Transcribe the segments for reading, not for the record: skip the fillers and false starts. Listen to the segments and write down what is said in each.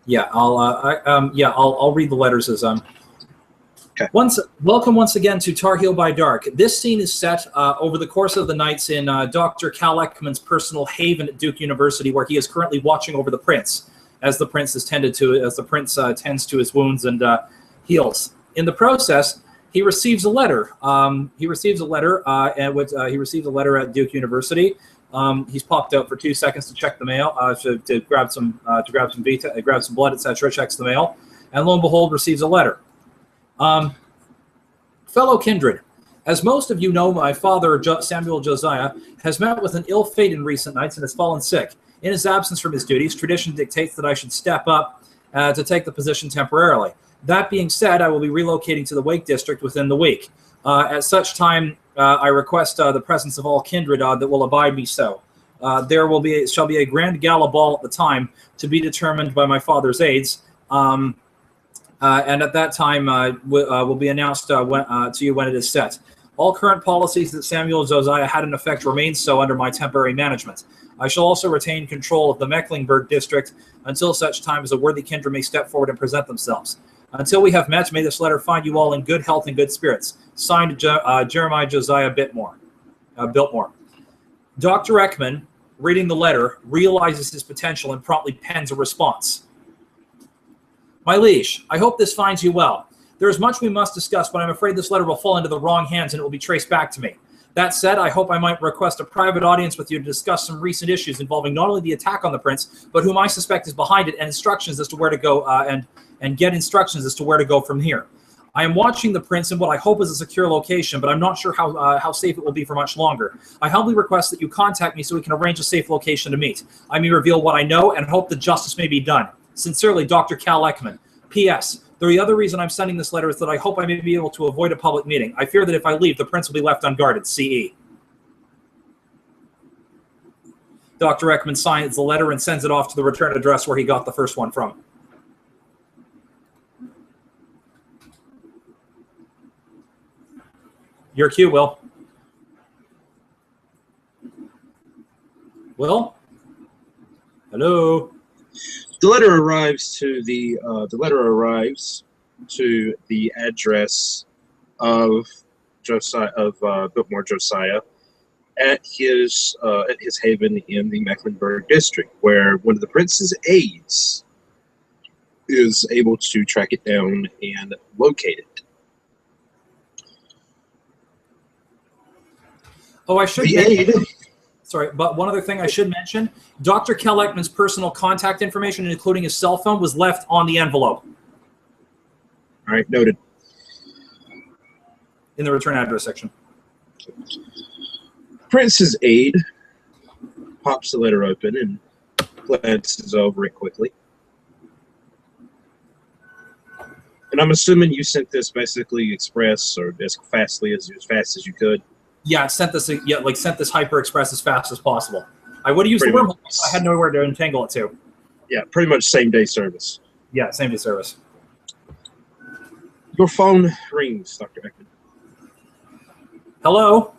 Yeah, I'll read the letters as Okay. Welcome once again to Tarheel by Dark. This scene is set over the course of the nights in Dr. Cal Ekman's personal haven at Duke University, where he is currently watching over the prince, as the prince tends to his wounds and heals. In the process, he receives a letter. He receives a letter at Duke University. He's popped out for 2 seconds to check the mail, to grab some blood, etc. Checks the mail, and lo and behold, receives a letter. Fellow kindred, as most of you know, my father, Samuel Josiah, has met with an ill fate in recent nights and has fallen sick. In his absence from his duties, tradition dictates that I should step up to take the position temporarily. That being said, I will be relocating to the Wake District within the week. At such time, I request the presence of all kindred that will abide me so. There shall be a grand gala ball at the time, to be determined by my father's aides. And at that time will be announced to you when it is set. All current policies that Samuel Josiah had in effect remain so under my temporary management. I shall also retain control of the Mecklenburg district until such time as a worthy kindred may step forward and present themselves. Until we have met, may this letter find you all in good health and good spirits. Signed, Jeremiah Josiah Biltmore. Dr. Ekman, reading the letter, realizes his potential and promptly pens a response. My liege, I hope this finds you well. There is much we must discuss, but I'm afraid this letter will fall into the wrong hands and it will be traced back to me. That said, I hope I might request a private audience with you to discuss some recent issues involving not only the attack on the prince, but whom I suspect is behind it, and instructions as to where to go and get instructions as to where to go from here. I am watching the prince in what I hope is a secure location, but I'm not sure how safe it will be for much longer. I humbly request that you contact me so we can arrange a safe location to meet. I may reveal what I know and hope that justice may be done. Sincerely, Dr. Cal Ekman. P.S. The other reason I'm sending this letter is that I hope I may be able to avoid a public meeting. I fear that if I leave, the prince will be left unguarded. C.E. Dr. Ekman signs the letter and sends it off to the return address where he got the first one from. Your cue, Will. Will? Hello? The letter arrives to the address of Biltmore Josiah at his haven in the Mecklenburg district, where one of the prince's aides is able to track it down and locate it. Oh, I should mention, sorry, but one other thing I should mention, Dr. Cal Ekman's personal contact information, including his cell phone, was left on the envelope. All right, noted. In the return address section. Prince's aide pops the letter open and glances over it quickly. And I'm assuming you sent this basically express or as fast as you could. Yeah, sent this Hyper Express as fast as possible. I would have used the wormhole if I had nowhere to entangle it to. Yeah, pretty much same day service. Yeah, same day service. Your phone rings, Dr. Ekman. Hello.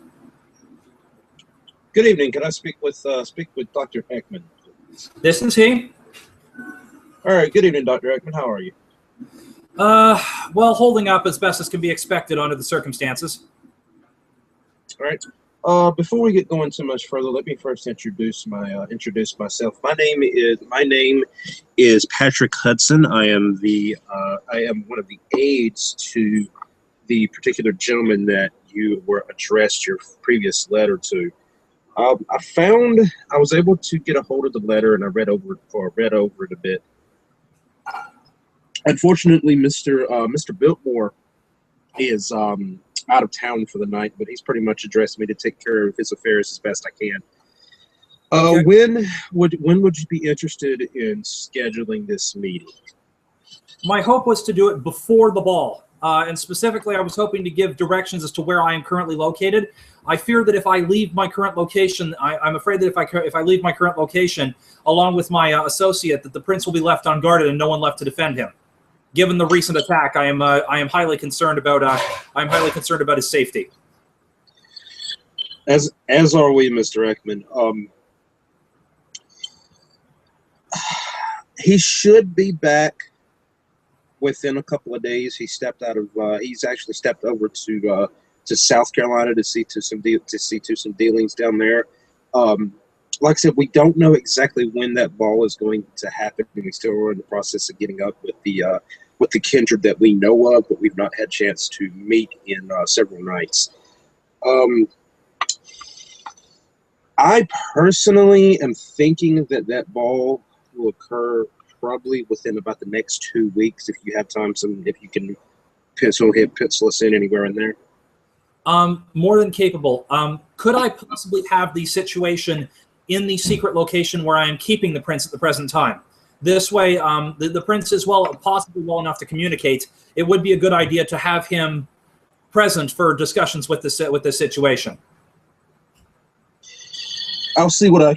Good evening. Can I speak with Dr. Ekman, please? This is he. All right. Good evening, Dr. Ekman. How are you? Well, holding up as best as can be expected under the circumstances. All right. Before we get going too much further, let me first introduce myself. My name is Patrick Hudson. I am one of the aides to the particular gentleman that you were addressed your previous letter to. I was able to get a hold of the letter, and I read over it a bit. Unfortunately, Mr. Biltmore is out of town for the night, but he's pretty much addressed me to take care of his affairs as best I can. Okay. When would you be interested in scheduling this meeting? My hope was to do it before the ball, and specifically, I was hoping to give directions as to where I am currently located. I fear that if I leave my current location, I'm afraid that if I leave my current location along with my associate, that the prince will be left unguarded and no one left to defend him. Given the recent attack, I am highly concerned about his safety. As are we, Mr. Ekman. He should be back within a couple of days. He stepped out of. He's actually stepped over to South Carolina to see to some dealings down there. Like I said, we don't know exactly when that ball is going to happen. We still are in the process of getting up with the kindred that we know of, but we've not had a chance to meet in several nights. I personally am thinking that that ball will occur probably within about the next 2 weeks, if you have time. If you can pencil us in anywhere in there. More than capable. Could I possibly have the situation in the secret location where I am keeping the prince at the present time? This way, the prince is possibly well enough to communicate. It would be a good idea to have him present for discussions with this situation. I'll see what I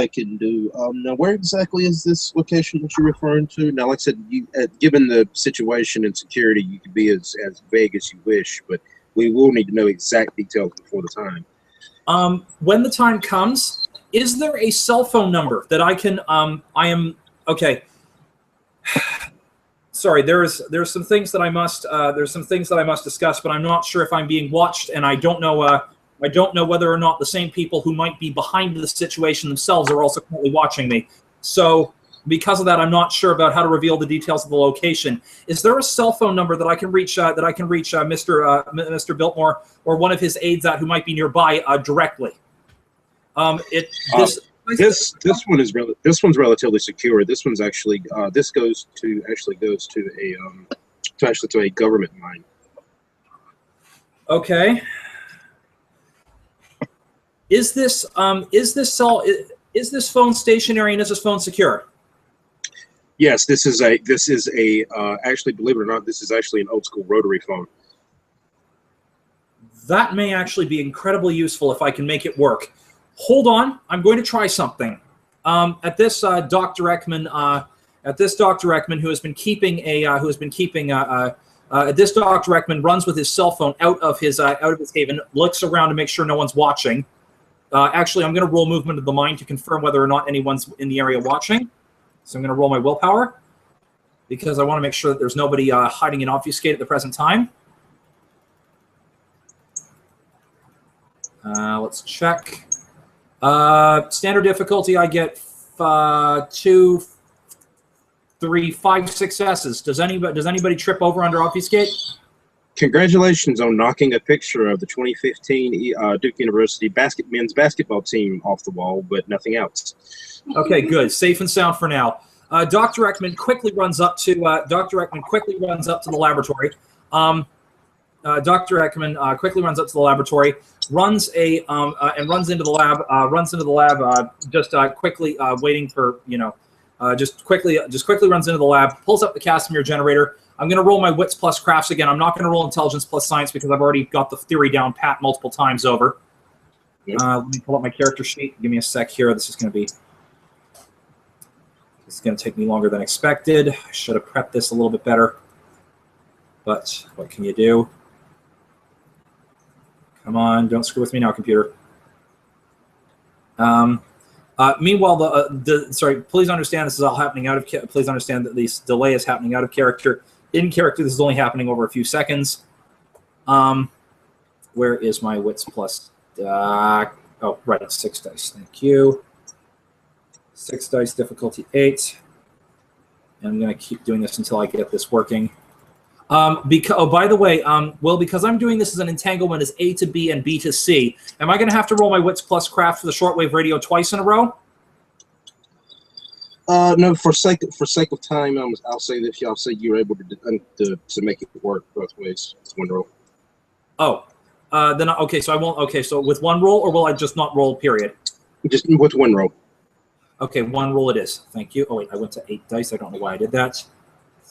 can do. Now, where exactly is this location that you're referring to? Now, like I said, given the situation and security, you can be as vague as you wish, but we will need to know exact details before the time. When the time comes, is there a cell phone number that I can? Okay. Sorry, there's some things that I must discuss, but I'm not sure if I'm being watched, and I don't know. I don't know whether or not the same people who might be behind the situation themselves are also currently watching me. So because of that, I'm not sure about how to reveal the details of the location. Is there a cell phone number that I can reach Mr. Biltmore or one of his aides who might be nearby directly? This one's relatively secure. This one's actually this goes to a government line. Okay. Is this phone stationary and is this phone secure? Yes, this is actually, believe it or not, this is actually an old school rotary phone. That may actually be incredibly useful if I can make it work. Hold on, I'm going to try something. At this Dr. Ekman, who has been keeping this Dr. Ekman runs with his cell phone out of his haven, looks around to make sure no one's watching. Actually, I'm going to roll movement of the mind to confirm whether or not anyone's in the area watching. So I'm going to roll my willpower because I want to make sure that there's nobody hiding in obfuscate at the present time. Let's check. Standard difficulty, I get 2, 3, 5 successes. Does anybody trip over under obfuscate? Congratulations on knocking a picture of the 2015 Duke University men's basketball team off the wall, but nothing else. Okay, good. Safe and sound for now. Dr. Ekman quickly runs up to the laboratory. Dr. Ekman quickly runs up to the laboratory, runs into the lab. Just quickly waiting for just quickly runs into the lab, pulls up the Casimir generator. I'm going to roll my wits plus crafts again. I'm not going to roll intelligence plus science because I've already got the theory down pat multiple times over. Let me pull up my character sheet. Give me a sec here. This is going to take me longer than expected. I should have prepped this a little bit better. But what can you do? Come on, don't screw with me now, computer. Meanwhile, sorry, please understand this is all happening out of. Please understand that this delay is happening out of character. In character, this is only happening over a few seconds. Where is my wits plus? Oh, right, 6 dice. Thank you. 6 dice, difficulty 8. And I'm going to keep doing this until I get this working. By the way, because I'm doing this as an entanglement as A to B and B to C, am I going to have to roll my wits plus craft for the shortwave radio twice in a row? No, for sake of time, I'll say this. I'll say you're able to make it work both ways. It's one roll. Oh, then okay. So I won't. Okay, so with one roll, or will I just not roll? Period. Just with one roll. Okay, one roll it is. Thank you. Oh wait, I went to 8 dice. I don't know why I did that.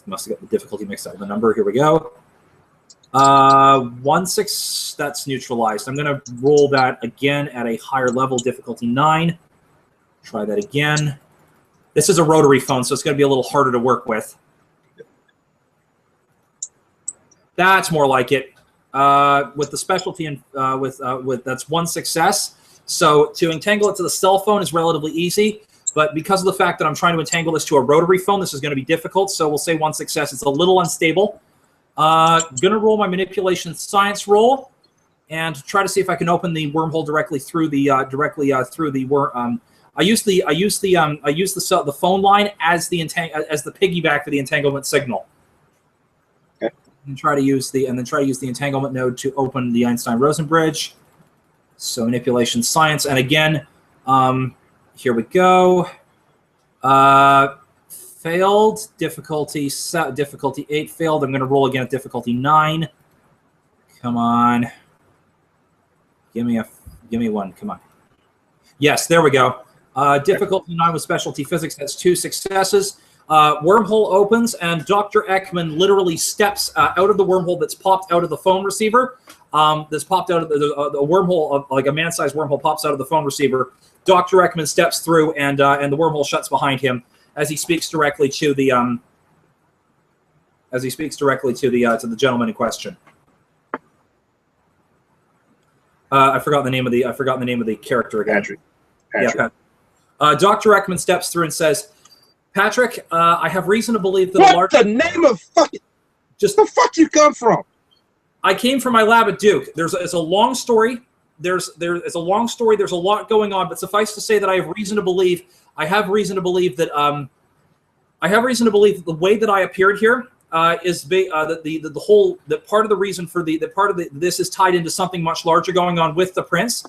Must have got the difficulty mixed up with the number. Here we go. 1, 6. That's neutralized. I'm going to roll that again at a higher level, difficulty 9. Try that again. This is a rotary phone, so it's going to be a little harder to work with. That's more like it. With the specialty and with that's 1 success. So to entangle it to the cell phone is relatively easy. But because of the fact that I'm trying to entangle this to a rotary phone, this is going to be difficult. So we'll say one success. It's a little unstable. Going to roll my manipulation science roll and try to see if I can open the wormhole directly through the I use the phone line as the piggyback for the entanglement signal. Okay. And try to use the entanglement node to open the Einstein-Rosen bridge. So manipulation science, and again, here we go. Failed. Difficulty 8 failed. I'm going to roll again at difficulty 9. Come on. Give me one. Come on. Yes, there we go. Difficulty 9 with specialty physics. That's 2 successes. Wormhole opens, and Dr. Ekman literally steps out of the wormhole that's popped out of the phone receiver. That's popped out of the wormhole, like a man-sized wormhole pops out of the phone receiver. Dr. Ekman steps through, and the wormhole shuts behind him as he speaks directly to the to the gentleman in question. I forgot the name of the character again. Patrick. Yeah. Dr. Ekman steps through and says, "Patrick, I have reason to believe that what the name of fucking just the fuck you come from?" I came from my lab at Duke. It's a long story. There's a lot going on, but suffice to say that I have reason to believe that the way that I appeared here is that part of the reason for this is tied into something much larger going on with the prince.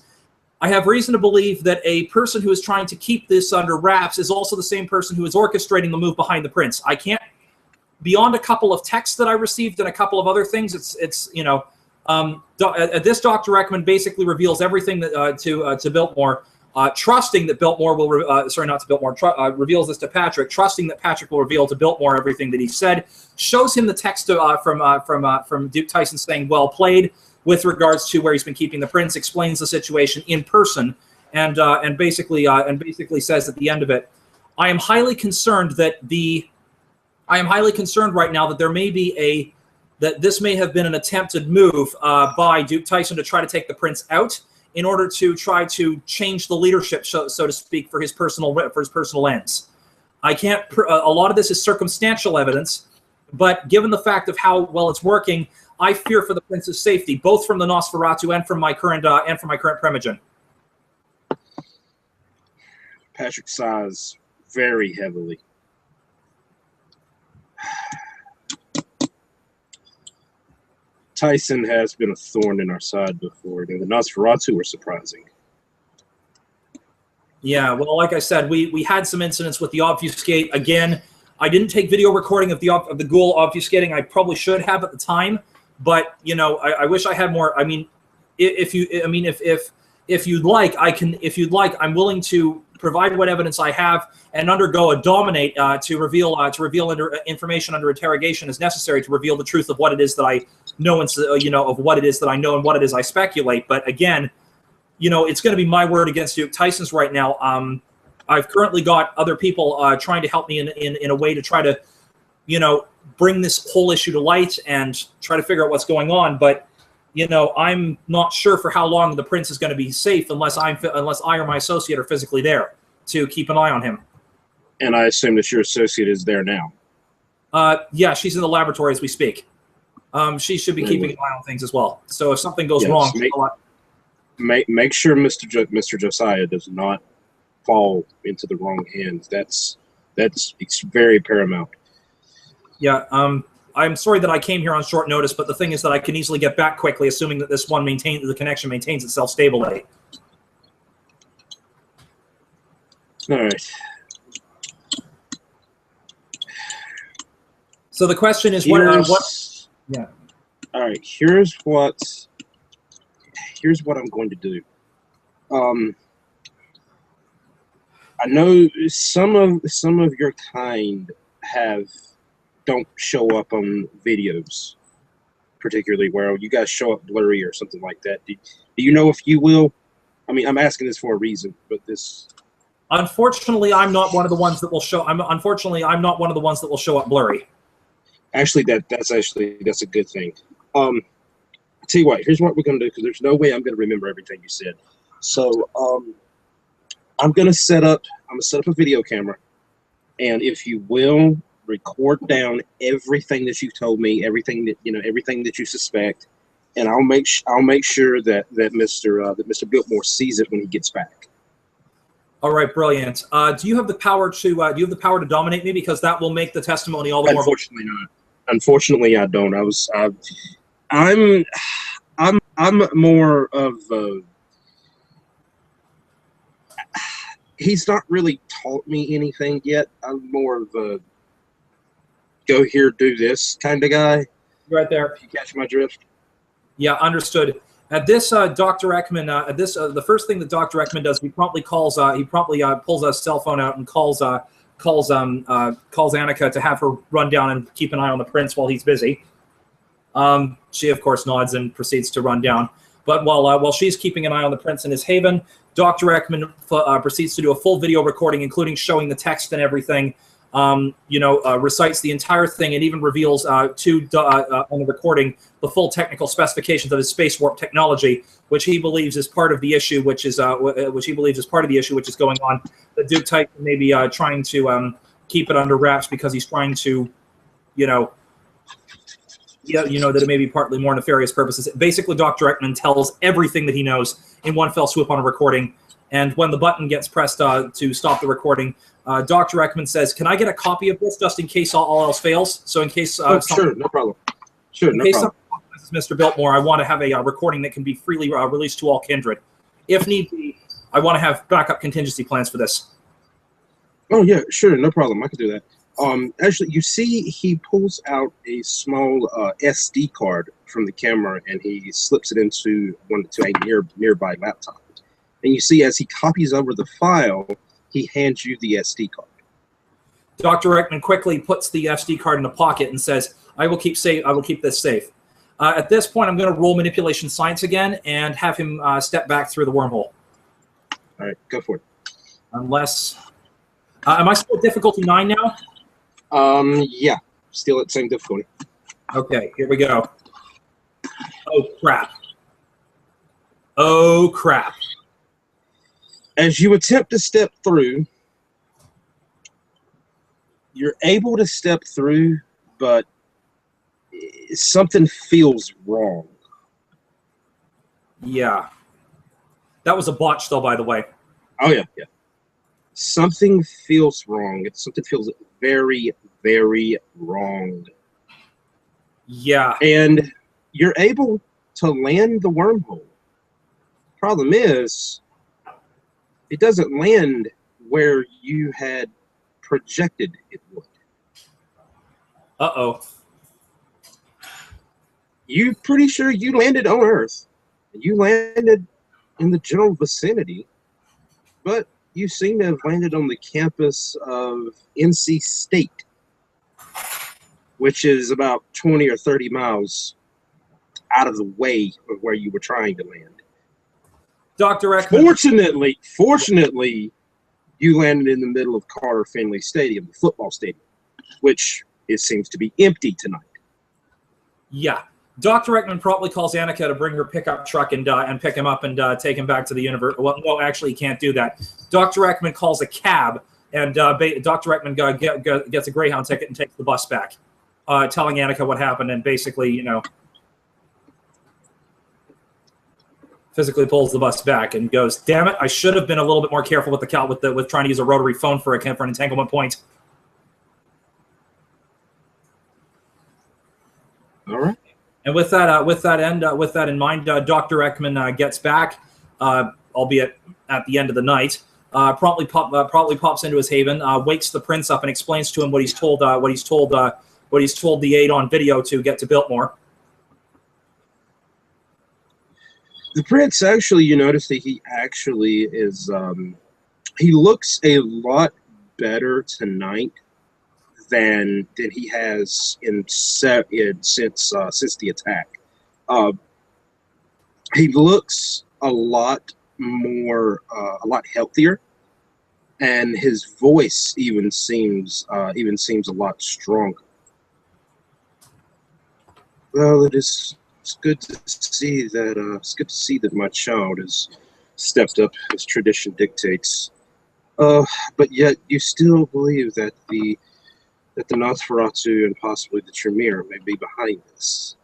I have reason to believe that a person who is trying to keep this under wraps is also the same person who is orchestrating the move behind the prince. I can't, beyond a couple of texts that I received and a couple of other things, this Dr. Ekman basically reveals everything that to Biltmore, trusting that Biltmore will reveals this to Patrick, trusting that Patrick will reveal to Biltmore everything that he said, shows him the text from Duke Tyson saying "well played" with regards to where he's been keeping the prince, explains the situation in person, and basically says at the end of it, I am highly concerned right now that this may have been an attempted move by Duke Tyson to try to take the prince out in order to try to change the leadership, so to speak, for his personal ends. I can't. A lot of this is circumstantial evidence, but given the fact of how well it's working, I fear for the prince's safety, both from the Nosferatu and from my current Primogen. Patrick sighs very heavily. Tyson has been a thorn in our side before, and the Nosferatu were surprising. Yeah, well, like I said, we had some incidents with the obfuscate. Again, I didn't take video recording of the ghoul obfuscating. I probably should have at the time, but I wish I had more. I mean, if you'd like, I'm willing to provide what evidence I have and undergo a dominate to reveal information under interrogation as necessary to reveal the truth of what it is that I know, and of what it is that I know and what it is I speculate. But again, it's going to be my word against Duke Tyson's right now. I've currently got other people trying to help me in a way to try to, bring this whole issue to light and try to figure out what's going on. But I'm not sure for how long the prince is going to be safe unless I or my associate are physically there to keep an eye on him. And I assume that your associate is there now. Yeah, she's in the laboratory as we speak. She should be keeping an eye on things as well. So if something goes wrong, make sure Mr. Josiah does not fall into the wrong hands. It's very paramount. Yeah. I'm sorry that I came here on short notice, but the thing is that I can easily get back quickly, assuming that the connection maintains itself stably. All right. So the question is, what? Yeah. All right. Here's what I'm going to do. I know some of your kind don't show up on videos, particularly where you guys show up blurry or something like that. Do you know if you will? I mean, I'm asking this for a reason, but this. Unfortunately, I'm not one of the ones that will show. I'm not one of the ones that will show up blurry. Actually, that's a good thing. I'll tell you what. Here's what we're gonna do, because there's no way I'm gonna remember everything you said. So I'm gonna set up gonna set up a video camera, and if you will, record down everything that you've told me, everything that everything that you suspect, and I'll make sure that Mr. Biltmore sees it when he gets back. All right, brilliant. Do you have the power to dominate me, because that will make the testimony all the more? Unfortunately not. Unfortunately, I don't. I'm more of he's not really taught me anything yet. I'm more of a go here, do this kind of guy. Right there. If you catch my drift. Yeah, understood. At this, Dr. Ekman, the first thing that Dr. Ekman does, he promptly pulls a cell phone out and calls Annika to have her run down and keep an eye on the prince while he's busy. She, of course, nods and proceeds to run down. But while she's keeping an eye on the prince in his haven, Dr. Ekman proceeds to do a full video recording, including showing the text and everything. Recites the entire thing, and even reveals on the recording the full technical specifications of his space warp technology, which he believes is part of the issue, which is going on. The Duke Titan may be trying to keep it under wraps because he's trying to, that it may be partly more nefarious purposes. Basically, Dr. Ekman tells everything that he knows in one fell swoop on a recording, and when the button gets pressed to stop the recording, Dr. Ekman says, "Can I get a copy of this just in case all else fails?" So in case sure, no problem. Sure, no problem. Mr. Biltmore, I want to have a recording that can be freely released to all kindred. If need be, I want to have backup contingency plans for this. Oh yeah, sure, no problem. I can do that. Actually, you see, he pulls out a small SD card from the camera, and he slips it into a nearby laptop. And you see, as he copies over the file, he hands you the SD card. Dr. Ekman quickly puts the SD card in a pocket and says, I will keep this safe. At this point, I'm going to roll manipulation science again and have him step back through the wormhole. All right, go for it. Unless... am I still at difficulty 9 now? Yeah, still at the same difficulty. Okay, here we go. Oh, crap. Oh, crap. As you attempt to step through, you're able to step through, but something feels wrong. Yeah. That was a botch, though, by the way. Oh, yeah, yeah. Something feels wrong. Something feels very, very wrong. Yeah. And you're able to land the wormhole. Problem is, it doesn't land where you had projected it would. Uh-oh. You're pretty sure you landed on Earth. You landed in the general vicinity, but you seem to have landed on the campus of NC State, which is about 20 or 30 miles out of the way of where you were trying to land. Dr. Ekman. Fortunately, you landed in the middle of Carter Finley Stadium, the football stadium, which seems to be empty tonight. Yeah. Dr. Ekman promptly calls Annika to bring her pickup truck and pick him up and take him back to the universe. Well, no, actually, he can't do that. Dr. Ekman calls a cab, and Dr. Ekman gets a Greyhound ticket and takes the bus back, telling Annika what happened, and basically, physically pulls the bus back and goes, "Damn it! I should have been a little bit more careful with with trying to use a rotary phone for an entanglement point." All right. And with that in mind, Dr. Ekman gets back, albeit at the end of the night. Promptly pops into his haven, wakes the prince up, and explains to him what he's told the aide on video to get to Biltmore. The prince actually, you notice that he actually is. He looks a lot better tonight than he has since the attack. He looks a lot healthier, and his voice even seems a lot stronger. Well, it's good to see that my child has stepped up as tradition dictates. But yet you still believe that the Nosferatu and possibly the Tremere may be behind this.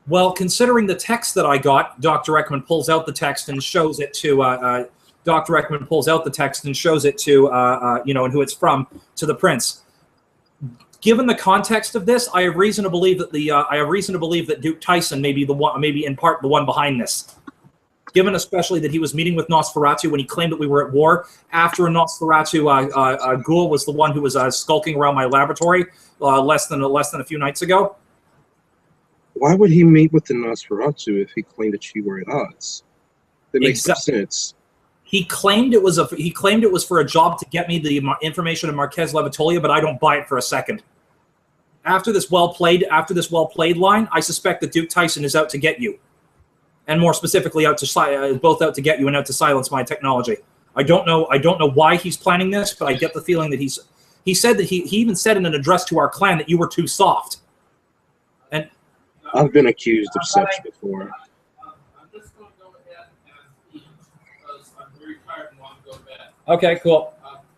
Well, considering the text that I got, Dr. Ekman pulls out the text and shows it to Dr. Ekman pulls out the text and shows it to and who it's from, to the prince. Given the context of this, I have reason to believe that Duke Tyson may be the one, maybe in part the one behind this. Given especially that he was meeting with Nosferatu when he claimed that we were at war after a Nosferatu ghoul was the one who was skulking around my laboratory less than a few nights ago. Why would he meet with the Nosferatu if he claimed that you were at odds? That makes no sense. He claimed it was for a job to get me the information of Marquez Levitolia, but I don't buy it for a second. After this well played line, I suspect that Duke Tyson is out to get you, and more specifically, both out to get you and out to silence my technology. I don't know why he's planning this, but I get the feeling that he said that he even said in an address to our clan that you were too soft. And I've been accused of such before. I'm just going to go ahead and eat because I'm very tired and want to go to bed. Okay, cool.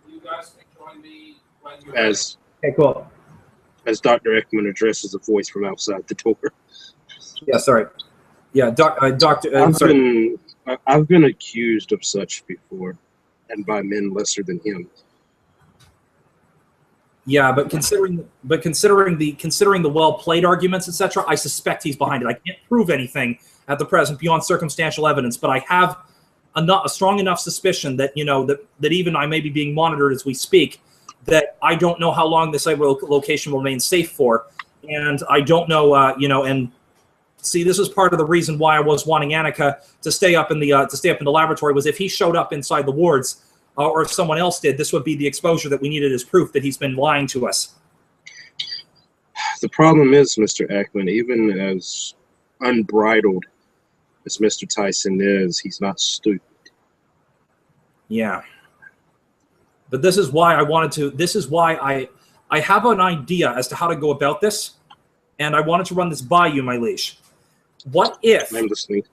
You guys can join me when you're okay, cool. As Dr. Ekman addresses a voice from outside the door. Yeah, sorry. Yeah, Doctor. I've been accused of such before, and by men lesser than him. Yeah, but considering the well played arguments, etc., I suspect he's behind it. I can't prove anything at the present beyond circumstantial evidence, but I have a strong enough suspicion that that even I may be being monitored as we speak. That I don't know how long this location will remain safe for, and I don't know, and see, this is part of the reason why I was wanting Annika to stay up in the laboratory. Was if he showed up inside the wards, or if someone else did, this would be the exposure that we needed as proof that he's been lying to us. The problem is, Mr. Ekman, even as unbridled as Mr. Tyson is, he's not stupid. Yeah. But this is why I have an idea as to how to go about this, and I wanted to run this by you, my liege. What if? I'm listening.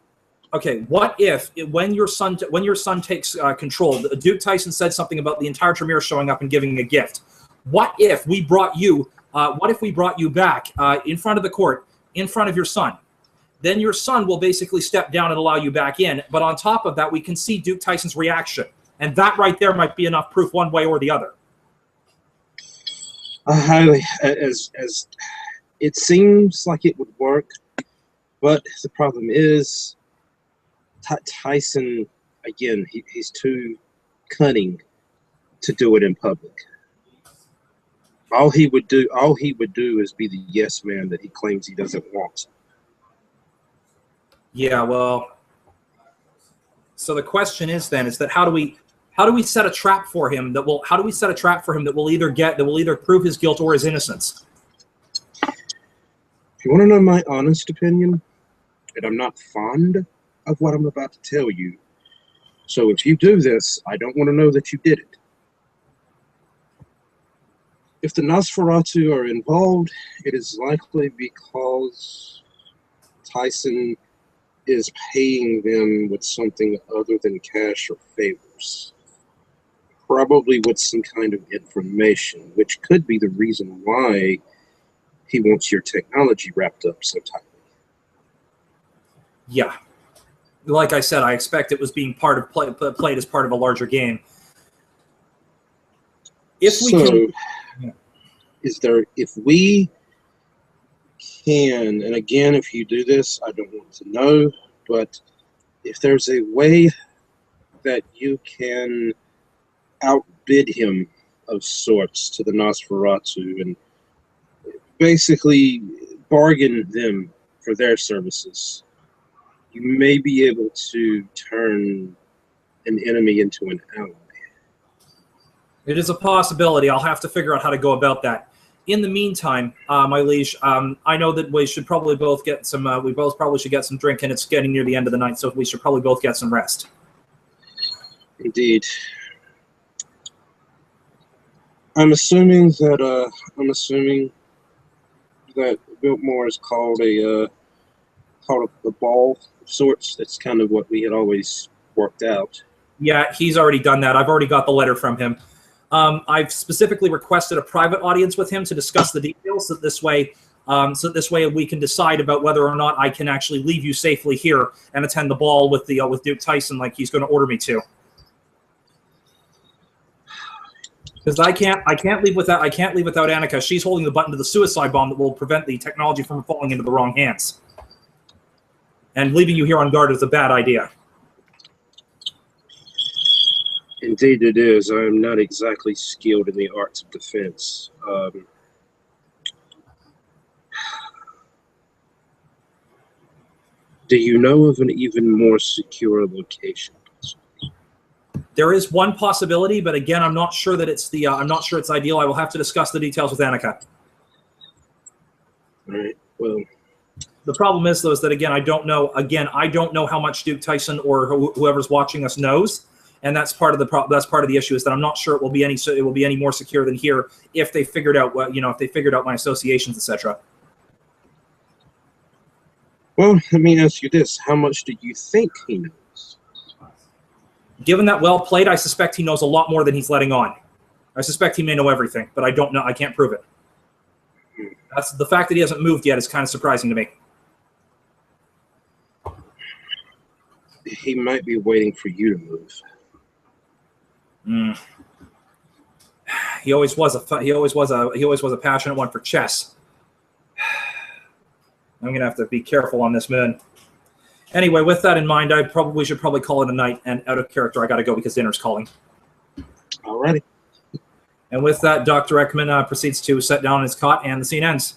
Okay, what if when your son takes control, Duke Tyson said something about the entire Tremere showing up and giving a gift. What if we brought you? Back in front of the court, in front of your son? Then your son will basically step down and allow you back in. But on top of that, we can see Duke Tyson's reaction. And that right there might be enough proof one way or the other. As it seems like it would work, but the problem is Tyson, again, he's too cunning to do it in public. All he would do is be the yes man that he claims he doesn't want. Yeah, well, so the question is how do we set a trap for him that will either prove his guilt or his innocence? If you want to know my honest opinion, and I'm not fond of what I'm about to tell you, so if you do this, I don't want to know that you did it. If the Nosferatu are involved, it is likely because Tyson is paying them with something other than cash or favors. Probably with some kind of information, which could be the reason why he wants your technology wrapped up so tightly. Yeah. Like I said, I expect it was being played as part of a larger game. If we can, and again, if you do this, I don't want to know, but if there's a way that you can outbid him of sorts to the Nosferatu and basically bargain them for their services, you may be able to turn an enemy into an ally. It is a possibility. I'll have to figure out how to go about that. In the meantime, my liege, I know that we should probably both get some. We both probably should get some drink, and it's getting near the end of the night, so we should probably both get some rest. Indeed. I'm assuming that Biltmore is called a ball of sorts. That's kind of what we had always worked out. Yeah, he's already done that. I've already got the letter from him. I've specifically requested a private audience with him to discuss the details. So this way we can decide about whether or not I can actually leave you safely here and attend the ball with Duke Tyson like he's going to order me to. Because I can't leave without Annika. She's holding the button to the suicide bomb that will prevent the technology from falling into the wrong hands. And leaving you here on guard is a bad idea. Indeed it is. I am not exactly skilled in the arts of defense. Do you know of an even more secure location? There is one possibility, but again, I'm not sure that I'm not sure it's ideal. I will have to discuss the details with Annika. All right. Well, the problem is, though, is that again, I don't know how much Duke Tyson or whoever's watching us knows, and that's part of the issue is that I'm not sure it will be any more secure than here if they figured out my associations, etc. Well, let me ask you this: how much do you think he knows? Given that well played, I suspect he knows a lot more than he's letting on. I suspect he may know everything, but I don't know. I can't prove it. That's the fact that he hasn't moved yet is kind of surprising to me. He might be waiting for you to move. He always was a passionate one for chess. I'm gonna have to be careful on this, man. Anyway, with that in mind, I should probably call it a night. And out of character, I got to go because dinner's calling. Alrighty. And with that, Dr. Ekman proceeds to set down his cot, and the scene ends.